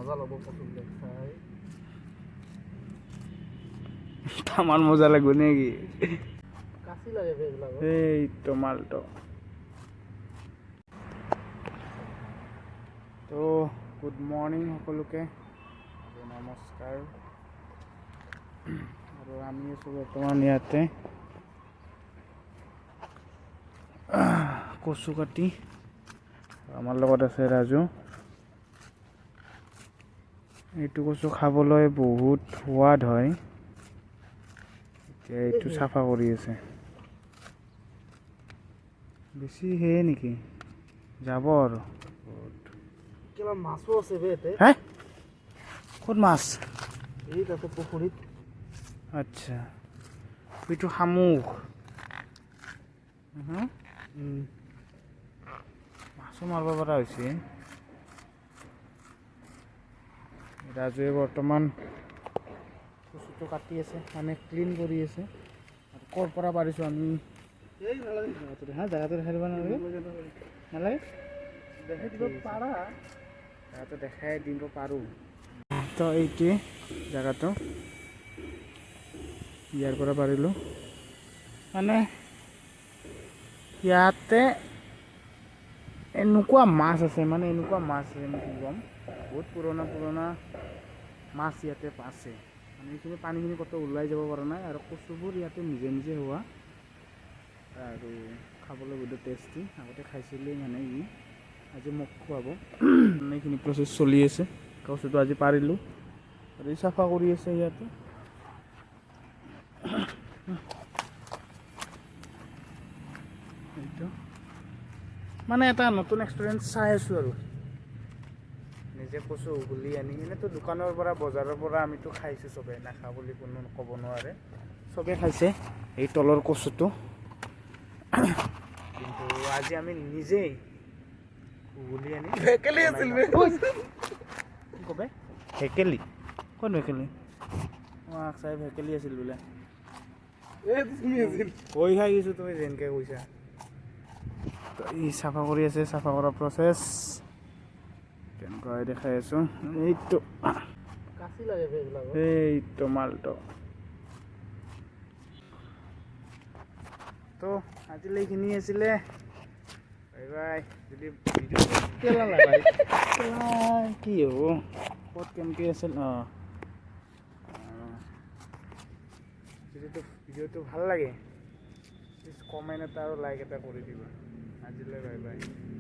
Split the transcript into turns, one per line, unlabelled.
মজা ল'ব কচুবিলাক খাই
তামান মজা লাগব নেকি
কাচি লাগে এইবিলাক
এই টমালটো তো গুড মৰ্নিং সকলোকে নমস্কাৰ আৰু আমি আছোঁ বৰ্তমান ইয়াতে কচু কাটি আমাৰ লগত আছে ৰাজু এইটো কচু খাবলৈ বহুত সোৱাদ হয় এতিয়া এইটো চাফা কৰি আছে বেছি সেয়ে নেকি যাব আৰু
কিবা মাছো আছে বে এতে
হে ক'ত মাছ
এই তাতে পুখুৰীত
আচ্ছা এইটো শামুক মাছো মাৰিব পৰা হৈছে ৰাজুৱে বৰ্তমান কচুটো কাটি আছে মানে ক্লিন কৰি আছে আৰু ক'ৰ পৰা পাৰিছোঁ আমি
এই নালাগে
জেগাটো দেখাই দিব নালাগে নালাগে
পাৰা
জেগাটো দেখাই দিব পাৰোঁ তো এইটোৱে জেগাটো ইয়াৰ পৰা পাৰিলোঁ মানে ইয়াতে এনেকুৱা মাছ আছে মানে এনেকুৱা মাছ আছে মই কি ক'ম বহুত পুৰণা মাছ ইয়াতে আছে মানে এইখিনি পানীখিনি ক'তো ওলাই যাব পৰা নাই আৰু কচুবোৰ ইয়াতে নিজে নিজে হোৱা আৰু খাবলৈ বহুত টেষ্টি আগতে খাইছিলোঁ মানে আজি মোক খুৱাব এইখিনি প্ৰচেছ চলি আছে কচুটো আজি পাৰিলোঁ আৰু চাফা কৰি আছে ইয়াতে এইটো মানে এটা নতুন এক্সপিৰিয়েঞ্চ চাই আছোঁ আৰু নিজে কচু উঘলি আনি এনেতো দোকানৰ পৰা বজাৰৰ পৰা আমিতো খাইছোঁ চবেই নাখাওঁ বুলি কোনো ক'ব নোৱাৰে চবেই খাইছে এই তলৰ কচুটো কিন্তু আজি আমি নিজেই উঘলি আনি
ভেকেলি আছিল বে
কি ক'বে ভেকেলি ক'ত ভেকেলি মই চাই ভেকেলি আছিল বোলে
এই তুমি আছিল
কৈ খাই গৈছোঁ তুমি যেনেকৈ কৈছা ই চাফা কৰি আছে চাফা কৰা প্ৰচেছ কেনেকুৱা দেখাই আছোঁ এইটো
কাচি লাগে বে এইবিলাক
এইটো মালটো তো আজিলৈ এইখিনি আছিলে বাই বাই যদি কেলা লাগাই কি হ'ব ক'ত কেনেকৈ আছিল যদি ভিডিঅ'টো ভাল লাগে প্লিজ কমেণ্ট এটা আৰু লাইক এটা কৰি দিবা আজিলৈ বাই বাই